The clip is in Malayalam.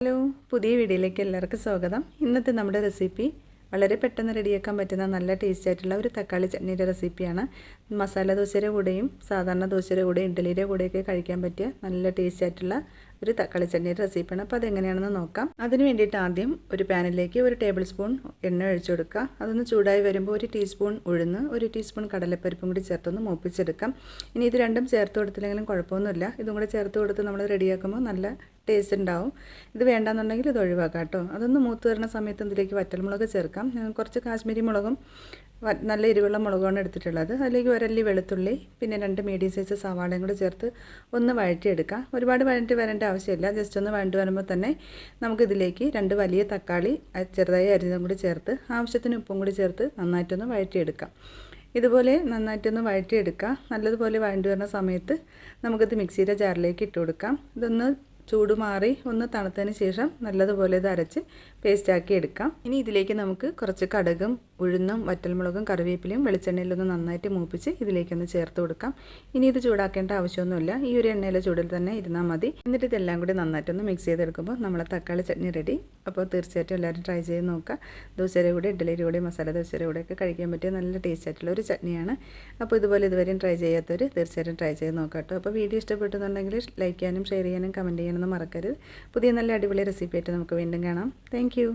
ഹലോ, പുതിയ വീഡിയോയിലേക്ക് എല്ലാവർക്കും സ്വാഗതം. ഇന്നത്തെ നമ്മുടെ റെസിപ്പി വളരെ പെട്ടെന്ന് റെഡിയാക്കാൻ പറ്റുന്ന നല്ല ടേസ്റ്റ് ആയിട്ടുള്ള ഒരു തക്കാളി ചട്നിയുടെ റെസിപ്പിയാണ്. മസാല ദോശയുടെ കൂടെയും സാധാരണ ദോശയുടെ കൂടെയും ഇഡ്ഡലിയുടെ കൂടെയൊക്കെ കഴിക്കാൻ പറ്റിയ നല്ല ടേസ്റ്റ് ആയിട്ടുള്ള ഒരു തക്കാളി ചട്നിയുടെ റെസിപ്പിയാണ്. അപ്പോൾ അതെങ്ങനെയാണെന്ന് നോക്കാം. അതിന് വേണ്ടിയിട്ട് ആദ്യം ഒരു പാനിലേക്ക് 1 ടേബിൾ സ്പൂൺ എണ്ണ ഒഴിച്ചു കൊടുക്കുക. അതൊന്ന് ചൂടായി വരുമ്പോൾ 1 ടീസ്പൂൺ ഉഴുന്ന്, 1 ടീസ്പൂൺ കടലപ്പരിപ്പും കൂടി ചേർത്തൊന്ന് മൂപ്പിച്ചെടുക്കാം. ഇനി ഇത് രണ്ടും ചേർത്ത് കൊടുത്തില്ലെങ്കിലും കുഴപ്പമൊന്നുമില്ല. ഇതും കൂടെ ചേർത്ത് കൊടുത്ത് നമ്മൾ റെഡിയാക്കുമ്പോൾ നല്ല ടേസ്റ്റ് ഉണ്ടാവും. ഇത് വേണ്ടാന്നുണ്ടെങ്കിൽ ഇത് ഒഴിവാക്കാം കേട്ടോ. അതൊന്ന് മൂത്ത് വരുന്ന സമയത്ത് ഇതിലേക്ക് വറ്റൽമുളക് ചേർക്കാം. ഞാൻ കുറച്ച് കാശ്മീരി മുളകും നല്ല എരിവുള്ള മുളകാണ് എടുത്തിട്ടുള്ളത്. അതിലേക്ക് 1 അല്ലി വെളുത്തുള്ളി, പിന്നെ 2 മീഡിയം സൈസ് സവാളയും കൂടി ചേർത്ത് ഒന്ന് വഴറ്റിയെടുക്കാം. ഒരുപാട് വഴറ്റി വരേണ്ട ആവശ്യമില്ല. ജസ്റ്റ് ഒന്ന് വഴണ്ടി വരുമ്പോൾ തന്നെ നമുക്കിതിലേക്ക് 2 വലിയ തക്കാളി ചെറുതായി അരിഞ്ഞതും കൂടി ചേർത്ത് ആവശ്യത്തിന് ഉപ്പും കൂടി ചേർത്ത് നന്നായിട്ടൊന്ന് വഴറ്റിയെടുക്കാം. ഇതുപോലെ നന്നായിട്ടൊന്ന് വഴറ്റിയെടുക്കുക. നല്ലതുപോലെ വഴണ്ടി വരുന്ന സമയത്ത് നമുക്കിത് മിക്സിയുടെ ജാറിലേക്ക് ഇട്ട് കൊടുക്കാം. ഇതൊന്ന് ചൂട് മാറി ഒന്ന് തണുത്തതിന് ശേഷം നല്ലതുപോലെ ഇത് അരച്ച് പേസ്റ്റാക്കി എടുക്കാം. ഇനി ഇതിലേക്ക് നമുക്ക് കുറച്ച് കടുകും ഉഴുന്നും വറ്റൽമുളകും കറിവേപ്പിലയും വെളിച്ചെണ്ണയിലൊന്ന് നന്നായിട്ട് മൂപ്പിച്ച് ഇതിലേക്കൊന്ന് ചേർത്ത് കൊടുക്കാം. ഇനി ഇത് ചൂടാക്കേണ്ട ആവശ്യമൊന്നുമില്ല. ഈ ഒരു എണ്ണയിലെ ചൂടിൽ തന്നെ ഇരുന്നാൽ മതി. എന്നിട്ട് ഇതെല്ലാം കൂടി നന്നായിട്ടൊന്ന് മിക്സ് ചെയ്തെടുക്കുമ്പോൾ നമ്മളെ തക്കാളി ചട്നി റെഡി. അപ്പോൾ തീർച്ചയായിട്ടും എല്ലാവരും ട്രൈ ചെയ്ത് നോക്കുക. ദോശയുടെ കൂടെ ഇഡ്ഡലിയുടെ കൂടെ മസാല ദോശയുടെ കൂടെയൊക്കെ കഴിക്കാൻ പറ്റിയ നല്ല ടേസ്റ്റ് ആയിട്ടുള്ള ഒരു ചട്നിയാണ്. അപ്പോൾ ഇതുപോലെ ഇതുവരെയും ട്രൈ ചെയ്യാത്തവർ തീർച്ചയായിട്ടും ട്രൈ ചെയ്ത് നോക്കാം കേട്ടോ. അപ്പോൾ വീഡിയോ ഇഷ്ടപ്പെട്ടെന്നുണ്ടെങ്കിൽ ലൈക്ക് ചെയ്യാനും ഷെയർ ചെയ്യാനും കമൻറ്റ് ചെയ്യാനൊന്നും മറക്കരുത്. പുതിയ നല്ല അടിപൊളി റെസിപ്പി ആയിട്ട് നമുക്ക് വീണ്ടും കാണാം. Thank you.